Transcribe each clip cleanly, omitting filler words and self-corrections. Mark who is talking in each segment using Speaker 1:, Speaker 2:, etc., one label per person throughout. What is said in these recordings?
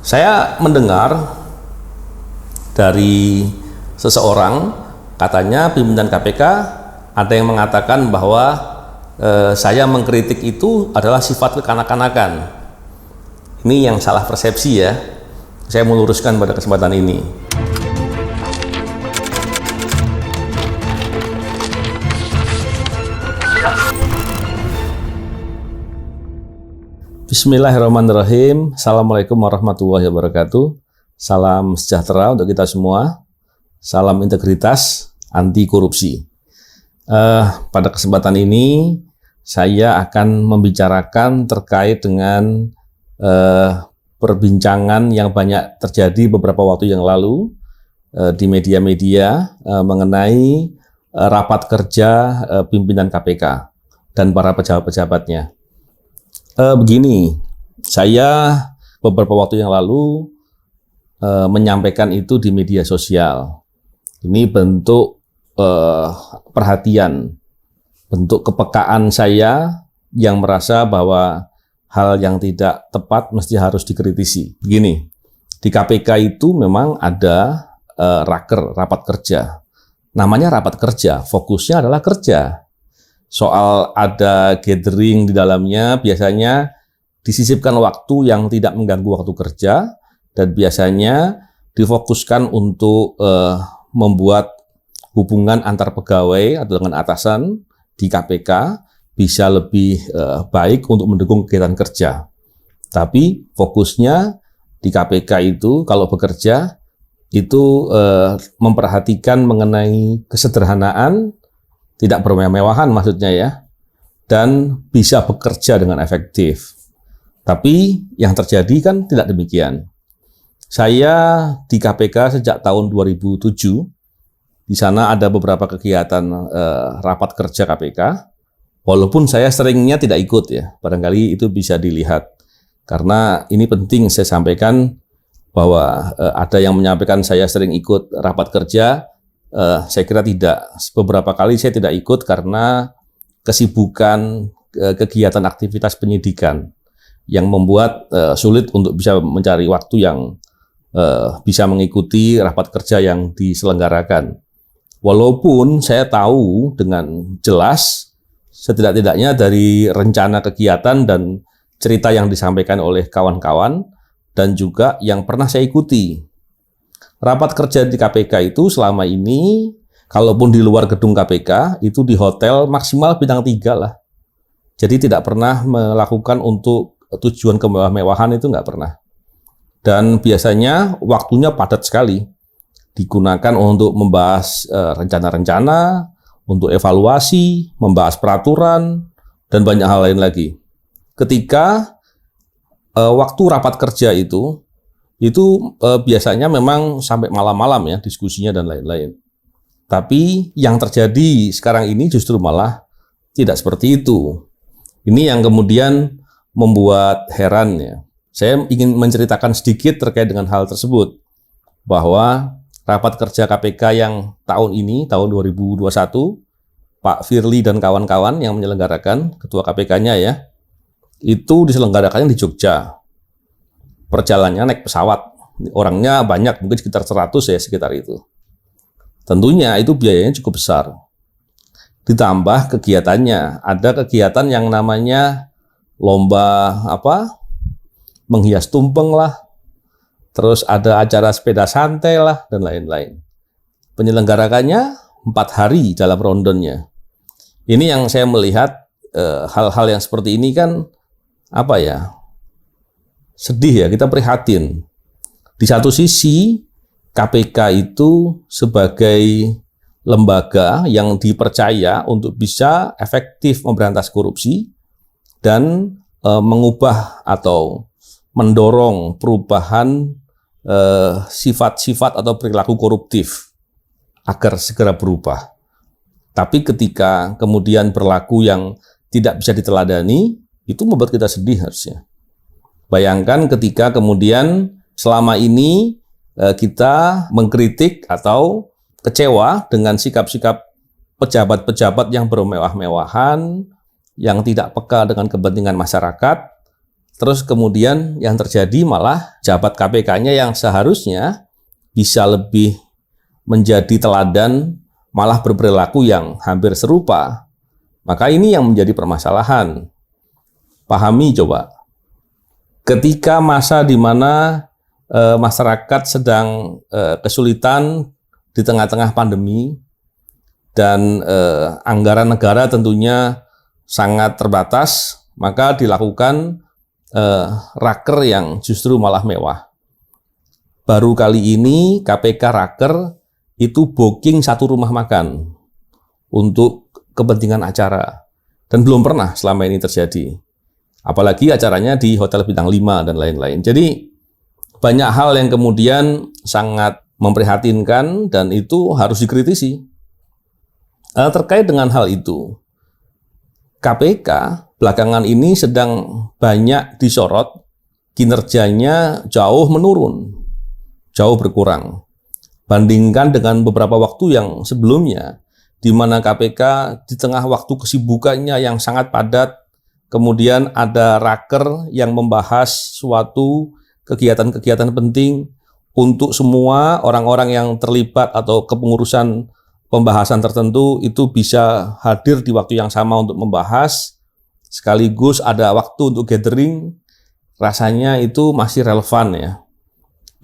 Speaker 1: Saya mendengar dari seseorang, katanya pimpinan KPK ada yang mengatakan bahwa saya mengkritik itu adalah sifat kekanak-kanakan. Ini yang salah persepsi ya. Saya meluruskan pada kesempatan ini. Bismillahirrahmanirrahim. Assalamualaikum warahmatullahi wabarakatuh. Salam sejahtera untuk kita semua. Salam integritas, anti korupsi. Pada kesempatan ini saya akan membicarakan terkait dengan perbincangan yang banyak terjadi beberapa waktu yang lalu di media-media mengenai rapat kerja pimpinan KPK dan para pejabat-pejabatnya. Begini, saya beberapa waktu yang lalu menyampaikan itu di media sosial. Ini bentuk perhatian, bentuk kepekaan saya yang merasa bahwa hal yang tidak tepat mesti harus dikritisi. Begini, di KPK itu memang ada rapat kerja. Namanya rapat kerja, fokusnya adalah kerja. Soal ada gathering di dalamnya, biasanya disisipkan waktu yang tidak mengganggu waktu kerja, dan biasanya difokuskan untuk membuat hubungan antar pegawai atau dengan atasan di KPK bisa lebih baik untuk mendukung kegiatan kerja. Tapi fokusnya di KPK itu kalau bekerja itu memperhatikan mengenai kesederhanaan, tidak bermewah-mewahan maksudnya ya, dan bisa bekerja dengan efektif. Tapi yang terjadi kan tidak demikian. Saya di KPK sejak tahun 2007, di sana ada beberapa kegiatan rapat kerja KPK, walaupun saya seringnya tidak ikut ya, barangkali itu bisa dilihat. Karena ini penting saya sampaikan bahwa ada yang menyampaikan saya sering ikut rapat kerja. Saya kira tidak. Beberapa kali saya tidak ikut karena kesibukan kegiatan aktivitas penyidikan yang membuat sulit untuk bisa mencari waktu yang bisa mengikuti rapat kerja yang diselenggarakan. Walaupun saya tahu dengan jelas setidak-tidaknya dari rencana kegiatan dan cerita yang disampaikan oleh kawan-kawan dan juga yang pernah saya ikuti. Rapat kerja di KPK itu selama ini, kalaupun di luar gedung KPK, itu di hotel maksimal bintang 3 lah. Jadi tidak pernah melakukan untuk tujuan kemewah-mewahan, itu nggak pernah. Dan biasanya waktunya padat sekali. Digunakan untuk membahas rencana-rencana, untuk evaluasi, membahas peraturan, dan banyak hal lain lagi. Ketika waktu rapat kerja itu biasanya memang sampai malam-malam ya diskusinya dan lain-lain. Tapi yang terjadi sekarang ini justru malah tidak seperti itu. Ini yang kemudian membuat heran ya. Saya ingin menceritakan sedikit terkait dengan hal tersebut. Bahwa rapat kerja KPK yang tahun ini, tahun 2021, Pak Firly dan kawan-kawan yang menyelenggarakan, ketua KPK-nya ya, itu diselenggarakannya di Jogja. Perjalanannya naik pesawat, orangnya banyak, mungkin sekitar 100 ya, sekitar itu. Tentunya itu biayanya cukup besar. Ditambah kegiatannya, ada kegiatan yang namanya lomba menghias tumpeng lah, terus ada acara sepeda santai lah, dan lain-lain. Penyelenggarakannya 4 hari dalam rondonnya. Ini yang saya melihat hal-hal yang seperti ini kan sedih ya, kita prihatin. Di satu sisi, KPK itu sebagai lembaga yang dipercaya untuk bisa efektif memberantas korupsi dan mengubah atau mendorong perubahan sifat-sifat atau perilaku koruptif agar segera berubah. Tapi ketika kemudian berlaku yang tidak bisa diteladani, itu membuat kita sedih harusnya. Bayangkan ketika kemudian selama ini kita mengkritik atau kecewa dengan sikap-sikap pejabat-pejabat yang bermewah-mewahan, yang tidak peka dengan kepentingan masyarakat, Terus kemudian yang terjadi malah jabat KPK-nya yang seharusnya bisa lebih menjadi teladan malah berperilaku yang hampir serupa. Maka ini yang menjadi permasalahan. Pahami coba. Ketika masa di mana masyarakat sedang kesulitan di tengah-tengah pandemi dan anggaran negara tentunya sangat terbatas, maka dilakukan raker yang justru malah mewah. Baru kali ini KPK raker itu booking satu rumah makan untuk kepentingan acara. Dan belum pernah selama ini terjadi. Apalagi acaranya di Hotel Bintang 5 dan lain-lain. Jadi banyak hal yang kemudian sangat memprihatinkan dan itu harus dikritisi. Terkait dengan hal itu, KPK belakangan ini sedang banyak disorot, kinerjanya jauh menurun, jauh berkurang. Bandingkan dengan beberapa waktu yang sebelumnya, di mana KPK di tengah waktu kesibukannya yang sangat padat, kemudian ada raker yang membahas suatu kegiatan-kegiatan penting untuk semua orang-orang yang terlibat atau kepengurusan pembahasan tertentu itu bisa hadir di waktu yang sama untuk membahas, sekaligus ada waktu untuk gathering, rasanya itu masih relevan ya.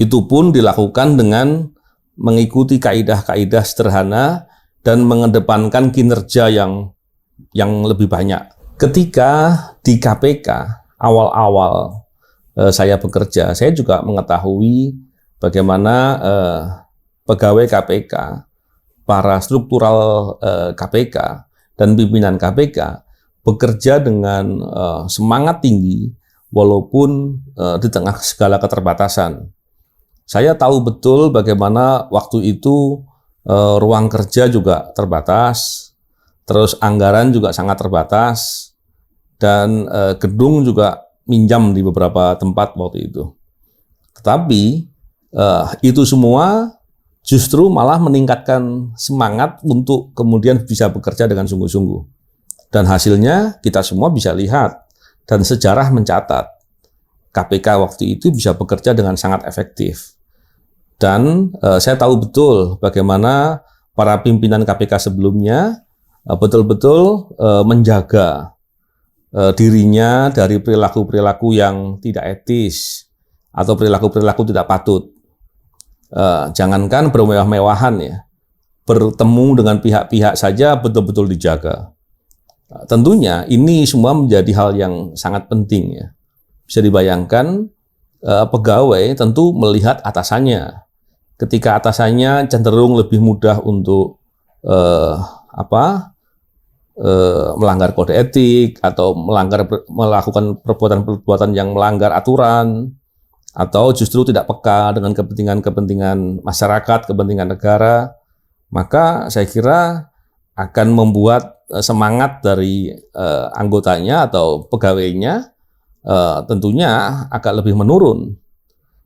Speaker 1: Itu pun dilakukan dengan mengikuti kaidah-kaidah sederhana dan mengedepankan kinerja yang lebih banyak. Ketika di KPK awal-awal saya bekerja, saya juga mengetahui bagaimana pegawai KPK, para struktural KPK dan pimpinan KPK bekerja dengan semangat tinggi walaupun di tengah segala keterbatasan. Saya tahu betul bagaimana waktu itu ruang kerja juga terbatas, terus anggaran juga sangat terbatas, dan gedung juga minjam di beberapa tempat waktu itu. Tetapi itu semua justru malah meningkatkan semangat untuk kemudian bisa bekerja dengan sungguh-sungguh. Dan hasilnya kita semua bisa lihat, dan sejarah mencatat KPK waktu itu bisa bekerja dengan sangat efektif. Dan saya tahu betul bagaimana para pimpinan KPK sebelumnya betul-betul menjaga dirinya dari perilaku-perilaku yang tidak etis atau perilaku-perilaku tidak patut. Jangankan bermewah-mewahan ya, bertemu dengan pihak-pihak saja betul-betul dijaga. Tentunya ini semua menjadi hal yang sangat penting ya. Bisa dibayangkan pegawai tentu melihat atasannya. Ketika atasannya cenderung lebih mudah untuk melanggar kode etik atau melakukan perbuatan-perbuatan yang melanggar aturan, atau justru tidak peka dengan kepentingan-kepentingan masyarakat, kepentingan negara, maka saya kira akan membuat semangat dari anggotanya atau pegawainya tentunya agak lebih menurun.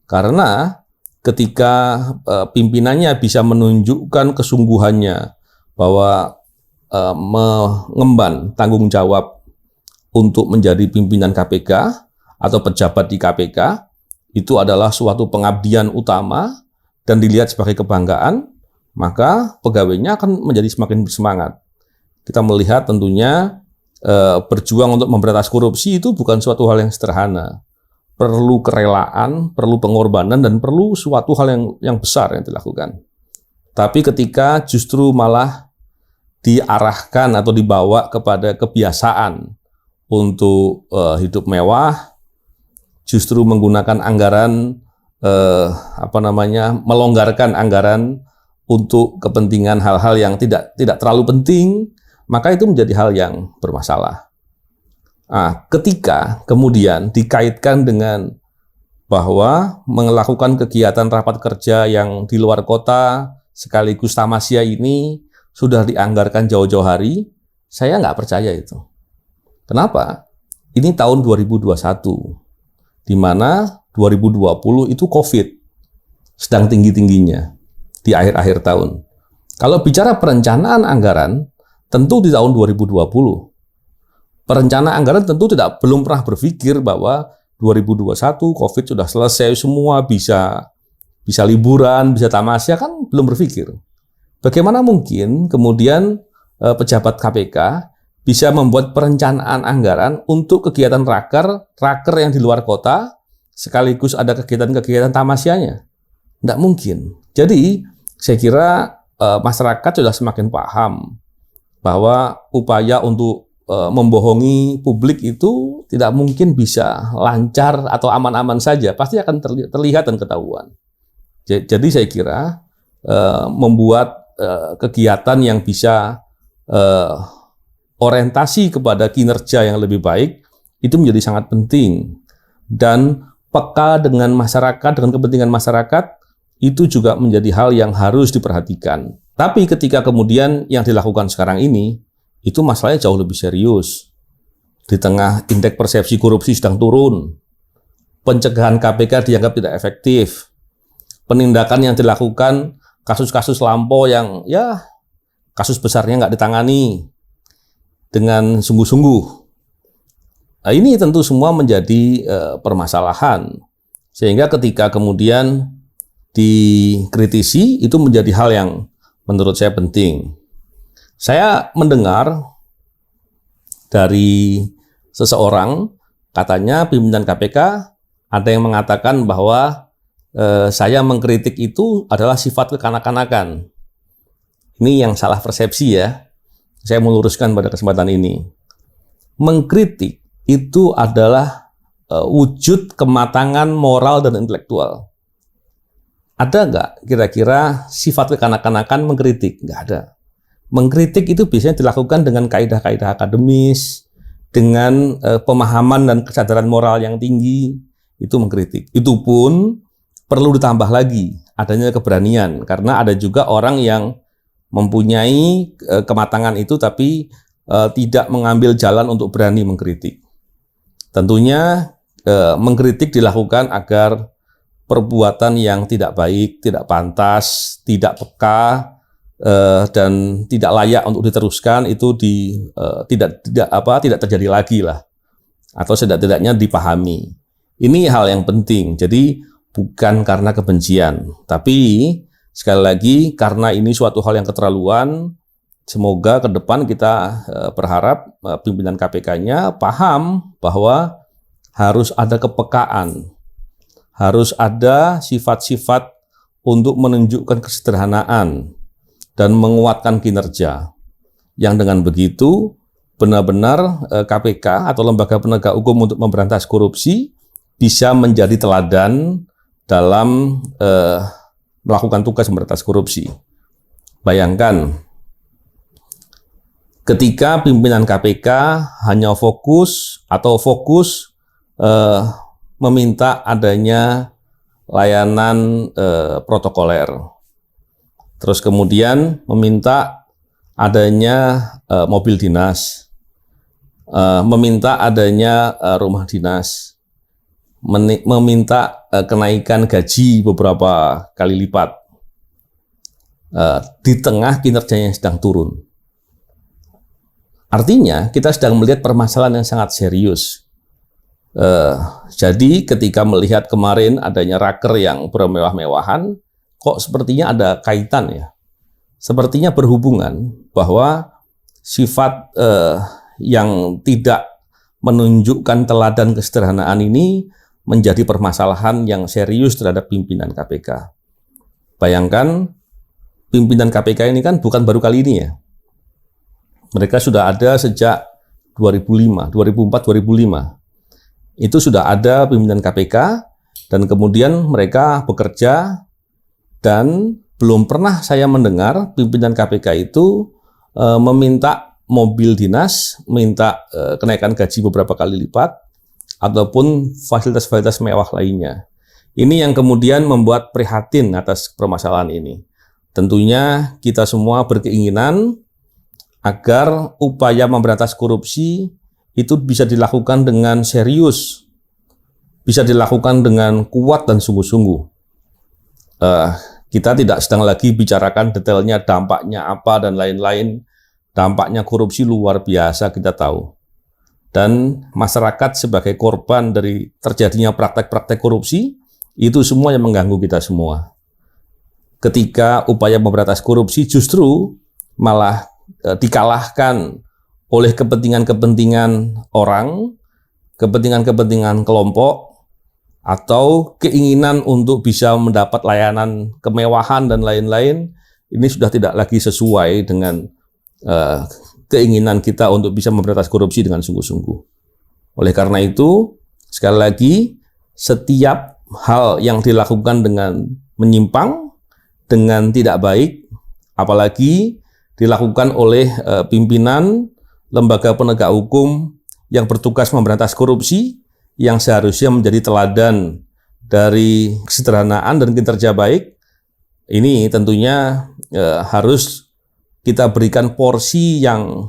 Speaker 1: Karena ketika pimpinannya bisa menunjukkan kesungguhannya bahwa mengemban tanggung jawab untuk menjadi pimpinan KPK atau pejabat di KPK, itu adalah suatu pengabdian utama dan dilihat sebagai kebanggaan, maka pegawainya akan menjadi semakin bersemangat. Kita melihat tentunya berjuang untuk memberantas korupsi itu bukan suatu hal yang sederhana. Perlu kerelaan, perlu pengorbanan, dan perlu suatu hal yang besar yang dilakukan. Tapi ketika justru malah diarahkan atau dibawa kepada kebiasaan untuk hidup mewah, justru menggunakan anggaran, melonggarkan anggaran untuk kepentingan hal-hal yang tidak terlalu penting, maka itu menjadi hal yang bermasalah. Ketika kemudian dikaitkan dengan bahwa melakukan kegiatan rapat kerja yang di luar kota sekaligus tamasya ini sudah dianggarkan jauh-jauh hari, saya nggak percaya itu. Kenapa? Ini tahun 2021, di mana 2020 itu COVID sedang tinggi-tingginya di akhir-akhir tahun. Kalau bicara perencanaan anggaran, tentu di tahun 2020. Perencana anggaran tentu belum pernah berpikir bahwa 2021 COVID sudah selesai semua, bisa liburan, bisa tamasya, kan belum berpikir. Bagaimana mungkin kemudian pejabat KPK bisa membuat perencanaan anggaran untuk kegiatan raker yang di luar kota, sekaligus ada kegiatan-kegiatan tamasyanya? Tidak mungkin. Jadi, saya kira masyarakat sudah semakin paham bahwa upaya untuk membohongi publik itu tidak mungkin bisa lancar atau aman-aman saja, pasti akan terlihat dan ketahuan. Jadi saya kira membuat kegiatan yang bisa orientasi kepada kinerja yang lebih baik itu menjadi sangat penting, dan peka dengan masyarakat, dengan kepentingan masyarakat itu juga menjadi hal yang harus diperhatikan. Tapi ketika kemudian yang dilakukan sekarang ini, itu masalahnya jauh lebih serius. Di tengah indeks persepsi korupsi sedang turun, pencegahan KPK dianggap tidak efektif, penindakan yang dilakukan, kasus-kasus lampau yang ya kasus besarnya nggak ditangani dengan sungguh-sungguh. Nah, ini tentu semua menjadi permasalahan. Sehingga ketika kemudian dikritisi, itu menjadi hal yang menurut saya penting. Saya mendengar dari seseorang, katanya pimpinan KPK ada yang mengatakan bahwa saya mengkritik itu adalah sifat kekanak-kanakan. Ini yang salah persepsi ya. Saya meluruskan pada kesempatan ini. Mengkritik itu adalah wujud kematangan moral dan intelektual. Ada nggak kira-kira sifat kekanak-kanakan mengkritik? Nggak ada. Mengkritik itu biasanya dilakukan dengan kaidah-kaidah akademis, dengan pemahaman dan kesadaran moral yang tinggi, itu mengkritik. Itu pun perlu ditambah lagi adanya keberanian, karena ada juga orang yang mempunyai kematangan itu tapi tidak mengambil jalan untuk berani mengkritik. Tentunya mengkritik dilakukan agar perbuatan yang tidak baik, tidak pantas, tidak peka, dan tidak layak untuk diteruskan itu tidak terjadi lagi lah, atau setidak-tidaknya dipahami. Ini hal yang penting. Jadi bukan karena kebencian, tapi sekali lagi karena ini suatu hal yang keterlaluan. Semoga ke depan kita berharap pimpinan KPK-nya paham bahwa harus ada kepekaan, harus ada sifat-sifat untuk menunjukkan kesederhanaan dan menguatkan kinerja. Yang dengan begitu, benar-benar KPK atau lembaga penegak hukum untuk memberantas korupsi bisa menjadi teladan dalam melakukan tugas memberantas korupsi. Bayangkan, ketika pimpinan KPK hanya fokus meminta adanya layanan protokoler, terus kemudian meminta adanya mobil dinas, meminta adanya rumah dinas, meminta kenaikan gaji beberapa kali lipat di tengah kinerjanya yang sedang turun. Artinya kita sedang melihat permasalahan yang sangat serius. Jadi ketika melihat kemarin adanya raker yang bermewah-mewahan, kok sepertinya ada kaitan ya. Sepertinya berhubungan bahwa sifat yang tidak menunjukkan teladan kesederhanaan ini menjadi permasalahan yang serius terhadap pimpinan KPK. Bayangkan, pimpinan KPK ini kan bukan baru kali ini ya. Mereka sudah ada sejak 2004, 2005. Itu sudah ada pimpinan KPK, dan kemudian mereka bekerja, dan belum pernah saya mendengar pimpinan KPK itu meminta mobil dinas, minta kenaikan gaji beberapa kali lipat, ataupun fasilitas-fasilitas mewah lainnya. Ini yang kemudian membuat prihatin atas permasalahan ini. Tentunya kita semua berkeinginan agar upaya memberantas korupsi itu bisa dilakukan dengan serius, bisa dilakukan dengan kuat dan sungguh-sungguh. Kita tidak sedang lagi bicarakan detailnya, dampaknya apa dan lain-lain. Dampaknya korupsi luar biasa, kita tahu. dan masyarakat sebagai korban dari terjadinya praktek-praktek korupsi, itu semua yang mengganggu kita semua. Ketika upaya memberantas korupsi justru malah dikalahkan oleh kepentingan-kepentingan orang, kepentingan-kepentingan kelompok, atau keinginan untuk bisa mendapat layanan kemewahan dan lain-lain, ini sudah tidak lagi sesuai dengan keinginan kita untuk bisa memberantas korupsi dengan sungguh-sungguh. Oleh karena itu, sekali lagi, setiap hal yang dilakukan dengan menyimpang, dengan tidak baik, apalagi dilakukan oleh pimpinan lembaga penegak hukum yang bertugas memberantas korupsi, yang seharusnya menjadi teladan dari kesederhanaan dan kinerja baik, ini tentunya harus kita berikan porsi yang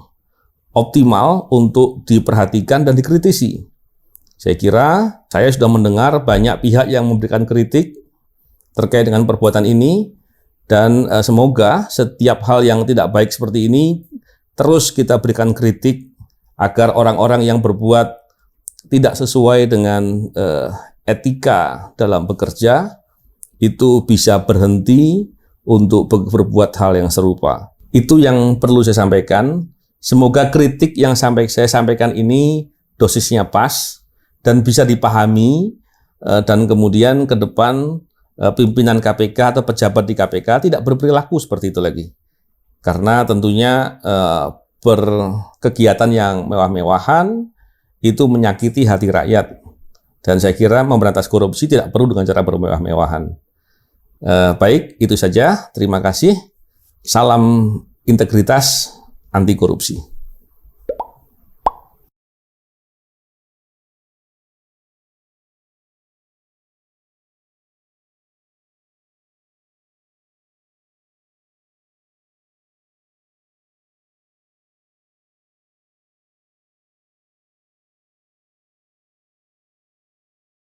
Speaker 1: optimal untuk diperhatikan dan dikritisi. Saya kira saya sudah mendengar banyak pihak yang memberikan kritik terkait dengan perbuatan ini, dan semoga setiap hal yang tidak baik seperti ini terus kita berikan kritik agar orang-orang yang berbuat tidak sesuai dengan etika dalam bekerja itu bisa berhenti untuk berbuat hal yang serupa. Itu yang perlu saya sampaikan. Semoga kritik yang saya sampaikan ini dosisnya pas dan bisa dipahami, dan kemudian ke depan pimpinan KPK atau pejabat di KPK tidak berperilaku seperti itu lagi. Karena tentunya berkegiatan yang mewah-mewahan itu menyakiti hati rakyat. Dan saya kira memberantas korupsi tidak perlu dengan cara bermewah-mewahan. Baik, itu saja. Terima kasih. Salam integritas anti korupsi.